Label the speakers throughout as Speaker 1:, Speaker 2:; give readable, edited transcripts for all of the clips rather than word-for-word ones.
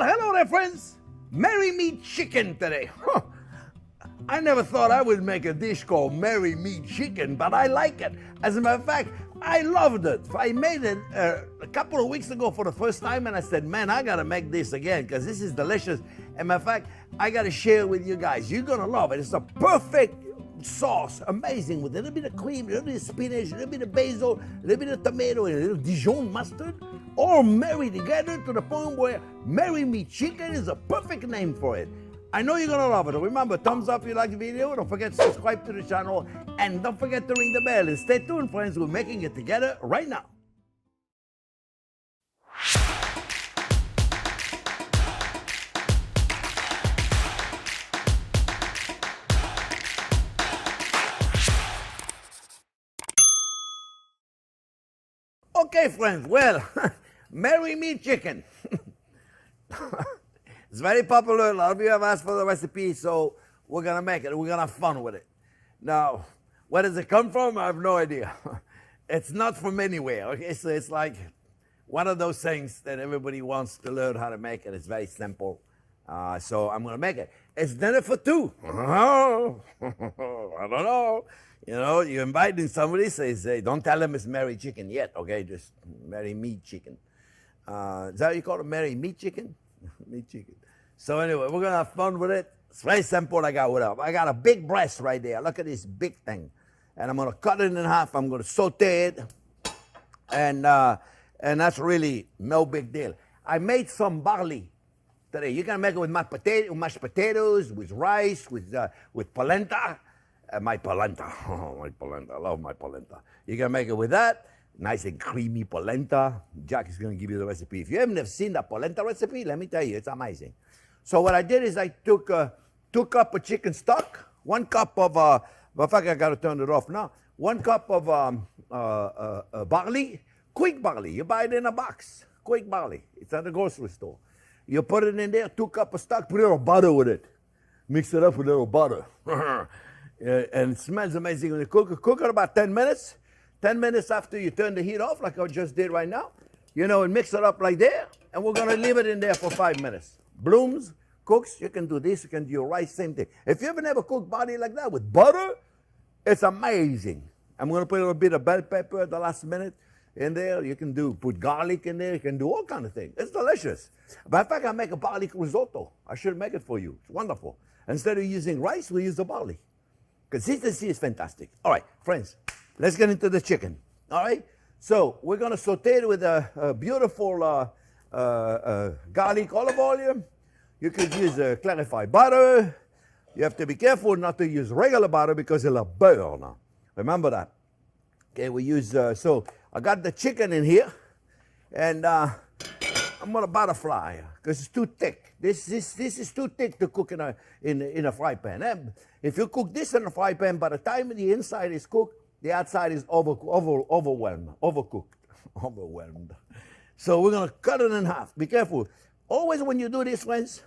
Speaker 1: Well, hello there, friends. Merry meat chicken today. Huh. I never thought I would make a dish called merry meat chicken, but I like it. As a matter of fact, I loved it. I made it a couple of weeks ago for the first time, and I said, man, I gotta make this again because this is delicious. And matter of fact, I gotta share it with you guys. You're gonna love it. It's a perfect sauce, amazing, with a little bit of cream, a little bit of spinach, a little bit of basil, a little bit of tomato, and a little Dijon mustard, all married together to the point where merry meat chicken is a perfect name for it. I know you're gonna love it. Remember, thumbs up if you like the video. Don't forget to subscribe to the channel, and don't forget to ring the bell. And stay tuned, friends. We're making it together right now. Okay, friends, well, merry meat chicken. It's very popular. A lot of you have asked for the recipe, so we're going to make it. We're going to have fun with it. Now, where does it come from? I have no idea. It's not from anywhere, okay? So it's like one of those things that everybody wants to learn how to make it. It's very simple. So I'm going to make it. It's dinner for two. I don't know. You know, you're inviting somebody, say, don't tell them it's merry chicken yet, okay? Just merry meat chicken. Is that what you call it, merry meat chicken? Meat chicken. So anyway, we're going to have fun with it. It's very simple. I got a big breast right there. Look at this big thing. And I'm going to cut it in half. I'm going to saute it. And that's really no big deal. I made some barley today. You can make it with mashed potatoes, with rice, with polenta. My polenta. Oh, my polenta. I love my polenta. You can make it with that. Nice and creamy polenta. Jack is going to give you the recipe. If you haven't seen the polenta recipe, let me tell you, it's amazing. So what I did is I took 2 cups of chicken stock, 1 cup of, in fact, I got to turn it off now, 1 cup of barley, quick barley. You buy it in a box, quick barley. It's at the grocery store. You put it in there, 2 cups of stock, put a little butter with it. Mix it up with a little butter. And it smells amazing when you cook it. Cook it about 10 minutes. 10 minutes after you turn the heat off, like I just did right now, you know, and mix it up like there, and we're gonna leave it in there for 5 minutes. Blooms, cooks, you can do this, you can do your rice, same thing. If you ever never cooked barley like that with butter, it's amazing. I'm gonna put a little bit of bell pepper at the last minute in there. You can put garlic in there, you can do all kind of things. It's delicious. But in fact, I make a barley risotto. I should make it for you. It's wonderful. Instead of using rice, we use the barley. Consistency is fantastic. All right, friends, let's get into the chicken. All right? So we're going to saute it with a beautiful garlic olive oil. You could use clarified butter. You have to be careful not to use regular butter because it'll burn. Remember that. Okay, we use, so I got the chicken in here, and I'm going to butterfly because it's too thick. This is too thick to cook in a fry pan. If you cook this in a fry pan, by the time the inside is cooked, the outside is overwhelmed, overcooked, overwhelmed. So we're going to cut it in half. Be careful. Always when you do this, friends,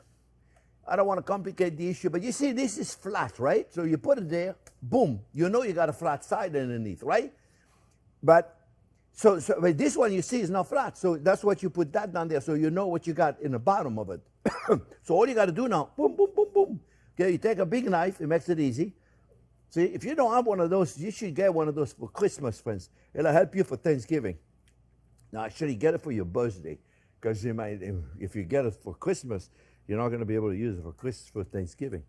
Speaker 1: I don't want to complicate the issue, but you see this is flat, right? So you put it there, boom. You know you got a flat side underneath, right? But but this one you see is not flat, so that's what you put that down there, so you know what you got in the bottom of it. So all you got to do now, boom, boom, boom, boom. Okay, you take a big knife, it makes it easy. See, if you don't have one of those, you should get one of those for Christmas, friends. It'll help you for Thanksgiving. Now, actually, get it for your birthday, because if you get it for Christmas, you're not going to be able to use it for Thanksgiving.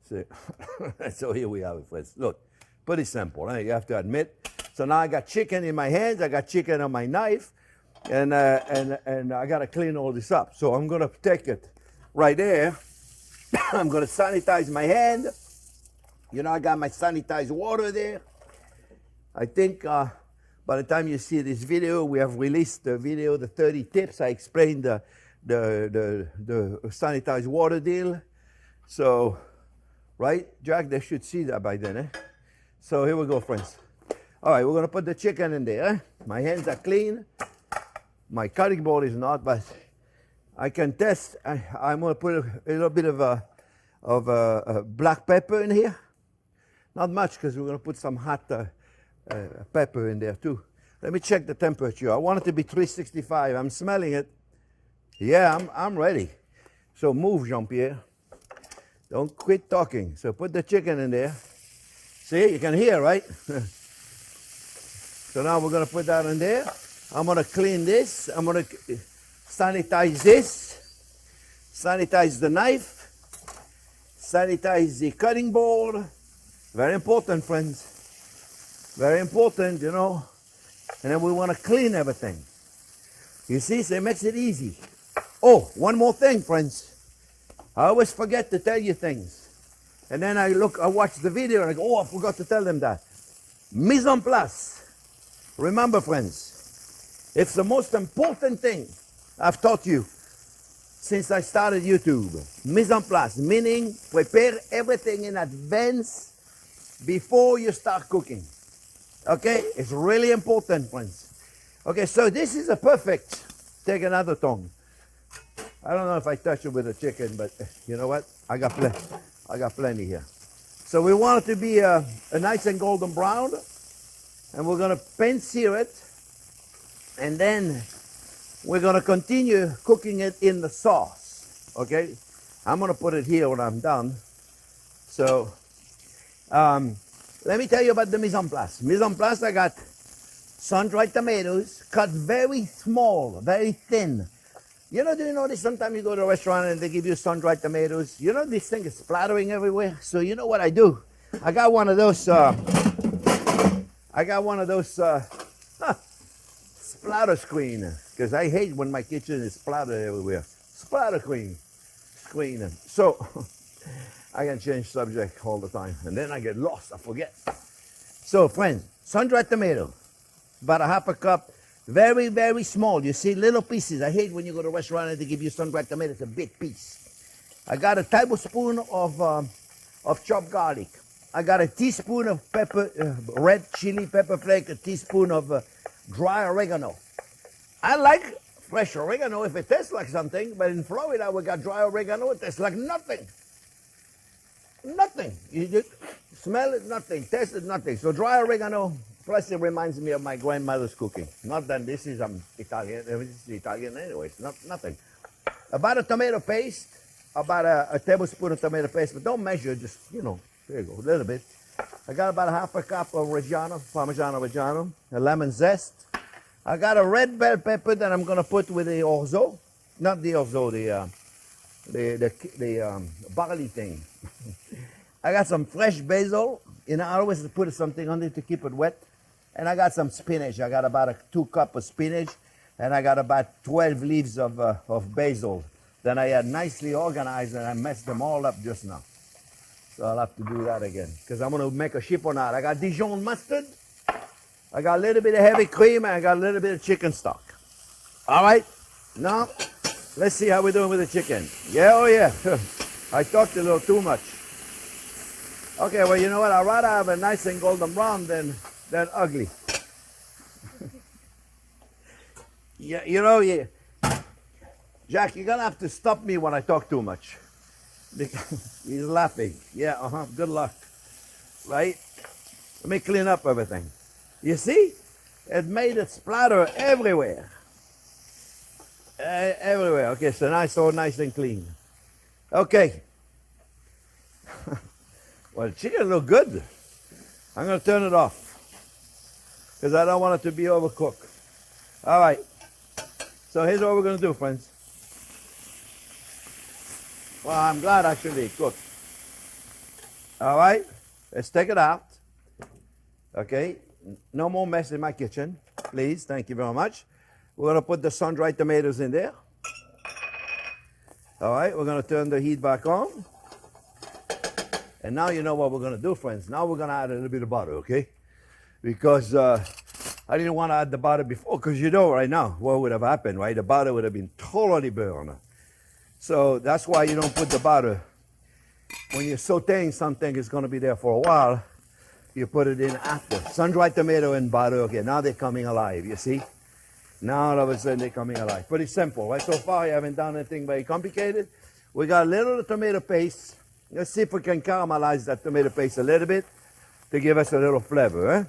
Speaker 1: So here we have it, friends. Look, pretty simple, huh? You have to admit. So now I got chicken in my hands, I got chicken on my knife, and I got to clean all this up. So I'm going to take it right there. I'm going to sanitize my hand. You know, I got my sanitized water there. I think by the time you see this video, we have released the video, the 30 tips. I explained the sanitized water deal. So, right, Jack, they should see that by then, eh? So here we go, friends. All right, we're going to put the chicken in there. Eh? My hands are clean. My cutting board is not, but I can test. I'm going to put a little bit of black pepper in here. Not much, because we're going to put some hot pepper in there too. Let me check the temperature. I want it to be 365. I'm smelling it. Yeah, I'm ready. So move, Jean-Pierre. Don't quit talking. So put the chicken in there. See, you can hear, right? So now we're going to put that in there. I'm going to clean this. I'm going to sanitize this. Sanitize the knife. Sanitize the cutting board. Very important, friends. Very important, you know. And then we want to clean everything. You see, so it makes it easy. Oh, one more thing, friends. I always forget to tell you things. And then I watch the video and I go, oh, I forgot to tell them that. Mise en place. Remember, friends, it's the most important thing I've taught you since I started YouTube. Mise en place, meaning prepare everything in advance before you start cooking. Okay, it's really important, friends. Okay, so this is a perfect, take another tongue. I don't know if I touch it with the chicken, but you know what? I got plenty here. So we want it to be a nice and golden brown, and we're gonna pan sear it, and then we're gonna continue cooking it in the sauce. Okay, I'm gonna put it here when I'm done. So let me tell you about the mise en place. Mise en place, I got sun-dried tomatoes, cut very small, very thin. You know, do you notice sometimes you go to a restaurant and they give you sun-dried tomatoes? You know, this thing is splattering everywhere. So you know what I do? I got one of those splatter screen, because I hate when my kitchen is splattered everywhere. Splatter screen. So I can change subject all the time, and then I get lost, I forget. So friends, sun-dried tomato, about a half a cup. Very, very small. You see, little pieces. I hate when you go to a restaurant and they give you sun-dried tomatoes, a big piece. I got a tablespoon of chopped garlic. I got a teaspoon of pepper, red chili pepper flake, a teaspoon of dry oregano. I like fresh oregano if it tastes like something, but in Florida we got dry oregano, it tastes like nothing. Nothing. You just smell it, nothing. Taste it, nothing. So dry oregano. Plus, it reminds me of my grandmother's cooking. Not that this is Italian. This is Italian anyway. It's nothing. About a tomato paste, about a tablespoon of tomato paste, but don't measure. Just, you know, there you go, a little bit. I got about a half a cup of Reggiano, Parmigiano Reggiano, a lemon zest. I got a red bell pepper that I'm gonna put with the orzo, not the orzo, the barley thing. I got some fresh basil. You know, I always put something on it to keep it wet. And I got some spinach. I got about 2 cups of spinach, and I got about 12 leaves of basil. Then I had nicely organized, and I messed them all up just now. So I'll have to do that again, because I'm going to make a chiffonade. I got Dijon mustard. I got a little bit of heavy cream, and I got a little bit of chicken stock. All right, now let's see how we're doing with the chicken. Yeah, oh yeah. I talked a little too much. Okay, well, you know what? I'd rather have a nice and golden brown than ugly. Yeah, you know, yeah. Jack, you're gonna have to stop me when I talk too much. He's laughing. Yeah, good luck. Right? Let me clean up everything. You see? It made it splatter everywhere. Everywhere. Okay, so now it's all nice and clean. Okay. Well, the chicken look good. I'm going to turn it off because I don't want it to be overcooked. All right. So here's what we're going to do, friends. Well, I'm glad actually it cooked. All right. Let's take it out. Okay. No more mess in my kitchen, please. Thank you very much. We're going to put the sun-dried tomatoes in there. All right. We're going to turn the heat back on. And now you know what we're going to do, friends. Now we're going to add a little bit of butter, okay? Because I didn't want to add the butter before, because you know right now what would have happened, right? The butter would have been totally burned. So that's why you don't put the butter. When you're sauteing something, it's going to be there for a while. You put it in after. Sun-dried tomato and butter. Okay, now they're coming alive, you see? Now all of a sudden they're coming alive. Pretty simple, right? So far, I haven't done anything very complicated. We got a little tomato paste. Let's see if we can caramelize that tomato paste a little bit to give us a little flavor. Eh?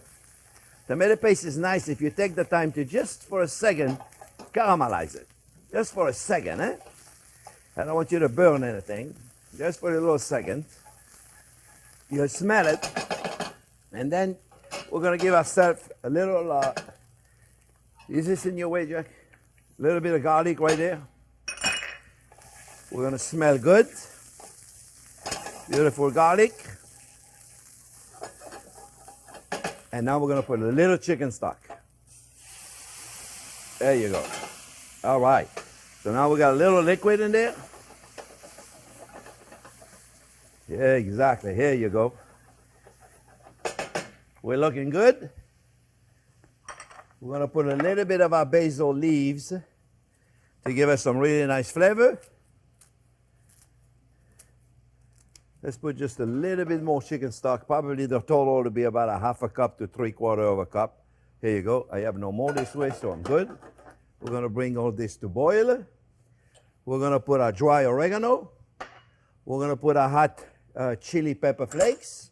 Speaker 1: Tomato paste is nice if you take the time to just for a second caramelize it. Just for a second. Eh? I don't want you to burn anything. Just for a little second. You'll smell it. And then we're going to give ourselves a little, is this in your way, Jack? A little bit of garlic right there. We're going to smell good. Beautiful garlic. And now we're going to put a little chicken stock. There you go. All right. So now we got a little liquid in there. Yeah, exactly. Here you go. We're looking good. We're going to put a little bit of our basil leaves to give us some really nice flavor. Let's put just a little bit more chicken stock. Probably the total to be about a half a cup to 3/4 of a cup. Here you go. I have no more this way, so I'm good. We're going to bring all this to boil. We're going to put our dry oregano. We're going to put our hot chili pepper flakes.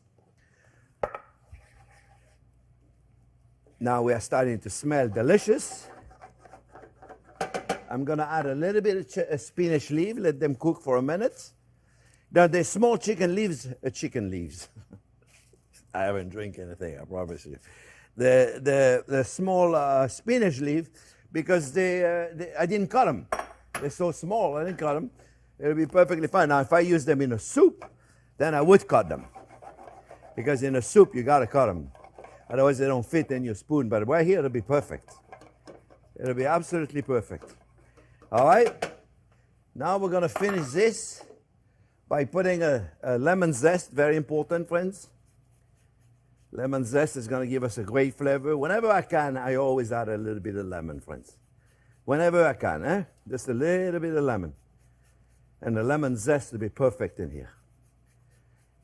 Speaker 1: Now we are starting to smell delicious. I'm going to add a little bit of spinach leaf. Let them cook for a minute. Now, the small chicken leaves. I haven't drank anything, I promise you. The small spinach leaf, because I didn't cut them. They're so small, I didn't cut them. It'll be perfectly fine. Now, if I use them in a soup, then I would cut them. Because in a soup, you got to cut them. Otherwise, they don't fit in your spoon. But right here, it'll be perfect. It'll be absolutely perfect. All right? Now we're going to finish this by putting a lemon zest. Very important, friends. Lemon zest is going to give us a great flavor. Whenever I can, I always add a little bit of lemon, friends. Whenever I can, eh? Just a little bit of lemon. And the lemon zest will be perfect in here.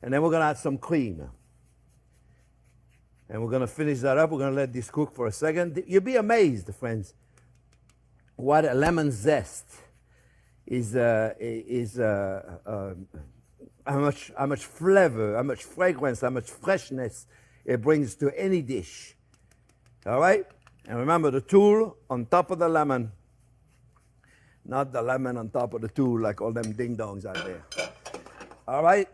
Speaker 1: And then we're going to add some cream. And we're going to finish that up. We're going to let this cook for a second. You'll be amazed, friends, what a lemon zest is how much flavor, how much fragrance, how much freshness it brings to any dish. All right? And remember the tool on top of the lemon, not the lemon on top of the tool like all them ding-dongs out there. All right?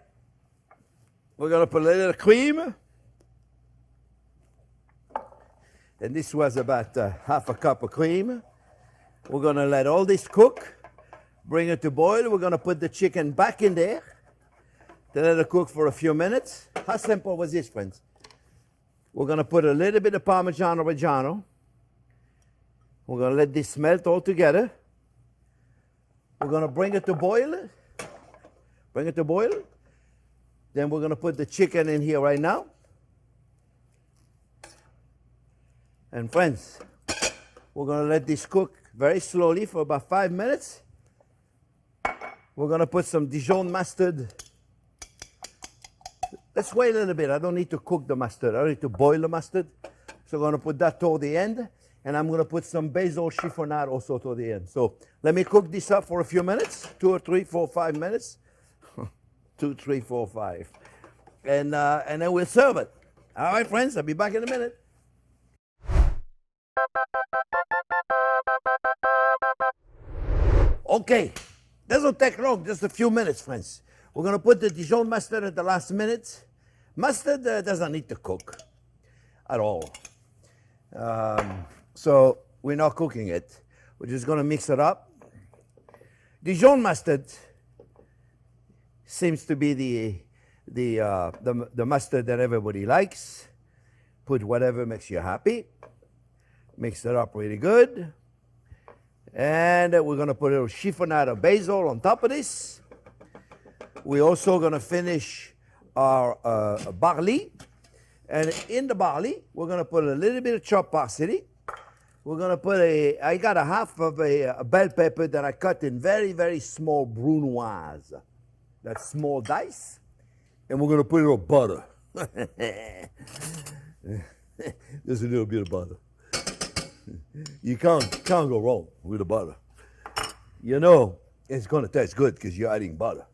Speaker 1: We're going to put a little cream. And this was about half a cup of cream. We're going to let all this cook. Bring it to boil. We're going to put the chicken back in there to let it cook for a few minutes. How simple was this, friends? We're going to put a little bit of Parmesan Reggiano. We're going to let this melt all together. We're going to bring it to boil. Bring it to boil. Then we're going to put the chicken in here right now. And friends, we're going to let this cook very slowly for about 5 minutes. We're going to put some Dijon mustard. Let's wait a little bit. I don't need to cook the mustard. I need to boil the mustard. So I'm going to put that toward the end. And I'm going to put some basil chiffonade also toward the end. So let me cook this up for a few minutes. 2 or 3, 4, 5 minutes. 2, 3, 4, 5. And then we'll serve it. All right, friends. I'll be back in a minute. Okay. Doesn't take long, just a few minutes, friends. We're going to put the Dijon mustard at the last minute. Mustard doesn't need to cook at all. So we're not cooking it. We're just going to mix it up. Dijon mustard seems to be the mustard that everybody likes. Put whatever makes you happy. Mix it up really good. And we're going to put a little chiffonade of basil on top of this. We're also going to finish our barley. And in the barley, we're going to put a little bit of chopped parsley. We're going to put I got a half of a bell pepper that I cut in very, very small brunoise. That's small dice. And we're going to put a little butter. Just a little bit of butter. You can't go wrong with the butter. You know it's going to taste good because you're adding butter.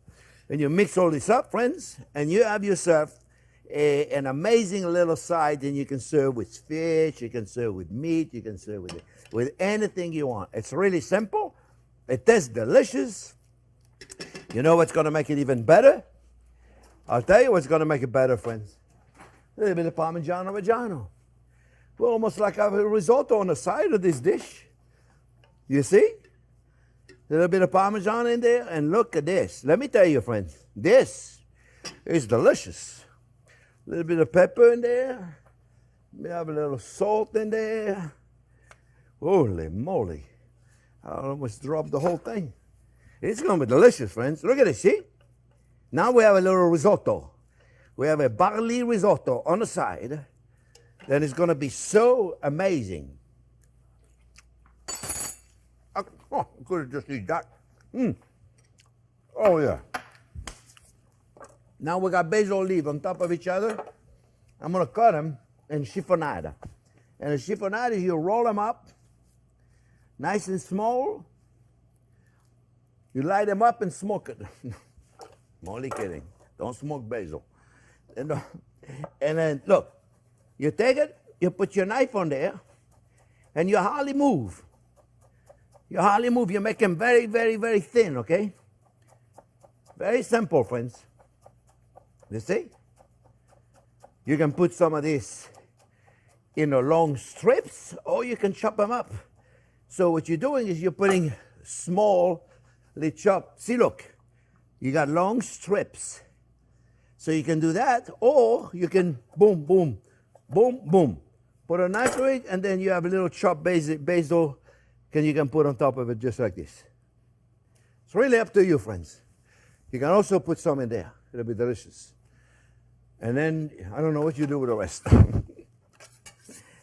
Speaker 1: And you mix all this up, friends, and you have yourself an amazing little side, and you can serve with fish, you can serve with meat, you can serve with anything you want. It's really simple. It tastes delicious. You know what's going to make it even better? I'll tell you what's going to make it better, friends. A little bit of Parmigiano Reggiano. We're almost like I have a risotto on the side of this dish. You see? A little bit of Parmesan in there, and look at this. Let me tell you, friends, this is delicious. A little bit of pepper in there. We have a little salt in there. Holy moly. I almost dropped the whole thing. It's going to be delicious, friends. Look at this, see? Now we have a little risotto. We have a barley risotto on the side. Then it's going to be so amazing. Oh, I could have just eaten that. Oh, yeah. Now we got basil leaf on top of each other. I'm going to cut them in chiffonade. And in chiffonade, you roll them up nice and small. You light them up and smoke it. I'm only kidding. Don't smoke basil. And then, look, you take it, you put your knife on there, and you hardly move. You hardly move. You make them very, very, very thin, okay? Very simple, friends. You see? You can put some of this in the long strips, or you can chop them up. So what you're doing is you're putting smallly chopped. See, look, you got long strips. So you can do that, or you can boom, boom, boom, boom. Put a knife to it, and then you have a little chopped basil. You can put on top of it just like this. It's really up to you, friends. You can also put some in there. It'll be delicious. And then, I don't know what you do with the rest.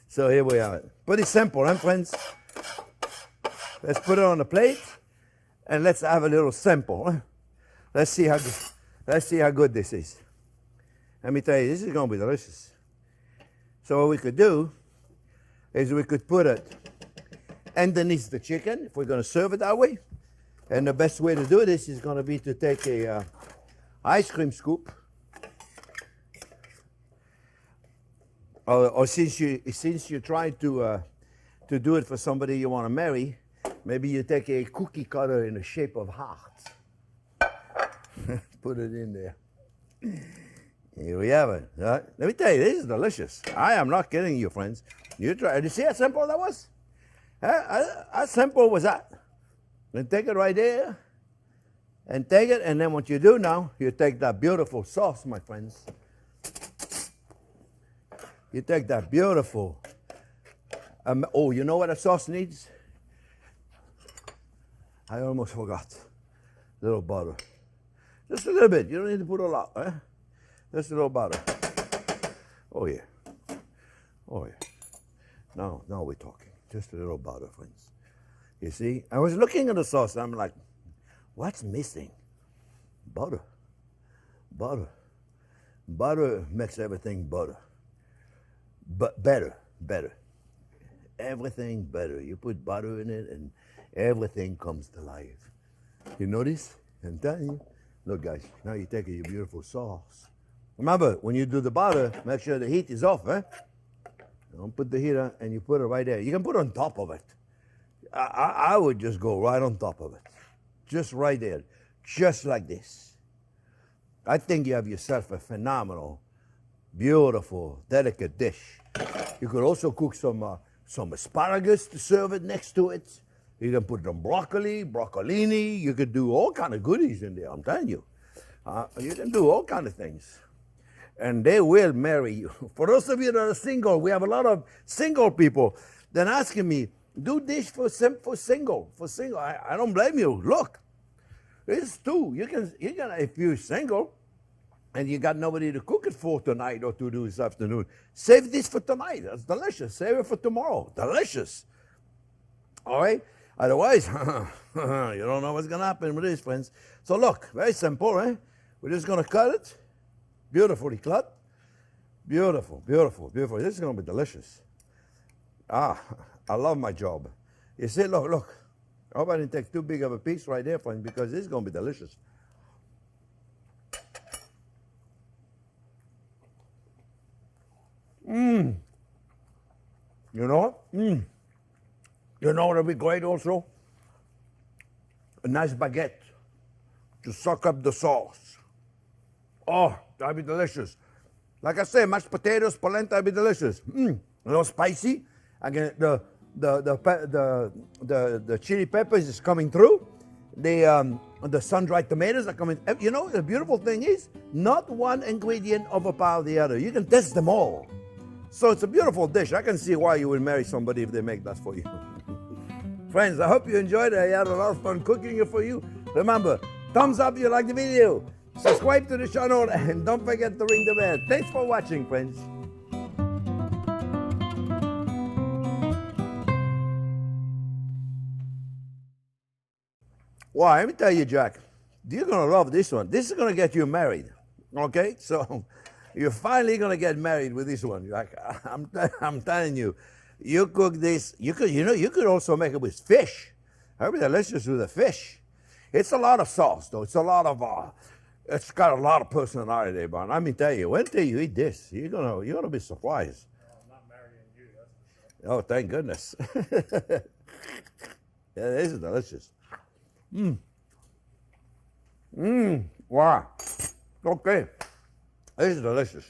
Speaker 1: So here we have it. Pretty simple, huh, friends? Let's put it on the plate, and let's have a little sample. Huh? Let's see how good this is. Let me tell you, this is going to be delicious. So what we could do is we could put it underneath the chicken, if we're going to serve it that way. And the best way to do this is going to be to take a ice cream scoop. Or since you're trying to do it for somebody you want to marry, maybe you take a cookie cutter in the shape of hearts. Put it in there. Here we have it. Let me tell you, this is delicious. I am not kidding you, friends. You try. Did you see how simple that was? How simple was that? Then take it right there, and take it, and then what you do now, you take that beautiful sauce, my friends. You take that beautiful, oh, you know what a sauce needs? I almost forgot. A little butter. Just a little bit. You don't need to put a lot, eh? Just a little butter. Oh, yeah. Oh, yeah. Now we're talking. Just a little butter, friends. You see? I was looking at the sauce, and I'm like, what's missing? Butter. Butter. Butter makes everything butter. But better. Everything better. You put butter in it, and everything comes to life. You notice? I'm telling you. Look, guys, now you take your beautiful sauce. Remember, when you do the butter, make sure the heat is off, eh? Don't put the heat on, and you put it right there. You can put it on top of it. I would just go right on top of it. Just right there. Just like this. I think you have yourself a phenomenal, beautiful, delicate dish. You could also cook some asparagus to serve it next to it. You can put some broccoli, broccolini. You could do all kind of goodies in there, I'm telling you. You can do all kind of things. And they will marry you. For those of you that are single, we have a lot of single people then asking me, do dish for single. I don't blame you. Look, it's two. You can, if you're single and you got nobody to cook it for tonight or to do this afternoon, save this for tonight. That's delicious. Save it for tomorrow. Delicious. All right? Otherwise, you don't know what's going to happen with this, friends. So look, very simple, right? We're just going to cut it. Beautifully cut. Beautiful. This is going to be delicious. I love my job. You see, look. I hope I didn't take too big of a piece right there, friends, because this is going to be delicious. You know what? You know what would be great also? A nice baguette. to suck up the sauce. Oh, that'd be delicious. Like I say, mashed potatoes, polenta, that'd be delicious. A little spicy. Again, the chili peppers is coming through. The sun-dried tomatoes are coming. You know, the beautiful thing is, not one ingredient overpower the other. You can test them all. So it's a beautiful dish. I can see why you will marry somebody if they make that for you. Friends, I hope you enjoyed it. I had a lot of fun cooking it for you. Remember, thumbs up if you like the video. Subscribe to the channel and don't forget to ring the bell. Thanks for watching, friends. Well, let me tell you, Jack, you're going to love this one. This is going to get you married, okay? So you're finally going to get married with this one, Jack. I'm telling you, you cook this. You could also make it with fish. It'll be delicious with the fish. It's a lot of sauce, though. It's a lot of, it's got a lot of personality, but let me tell you, until you eat this, you're gonna be surprised.
Speaker 2: Well, I'm not marrying you, that's for sure.
Speaker 1: Oh, thank goodness. Yeah, this is delicious. Wow. Okay. This is delicious.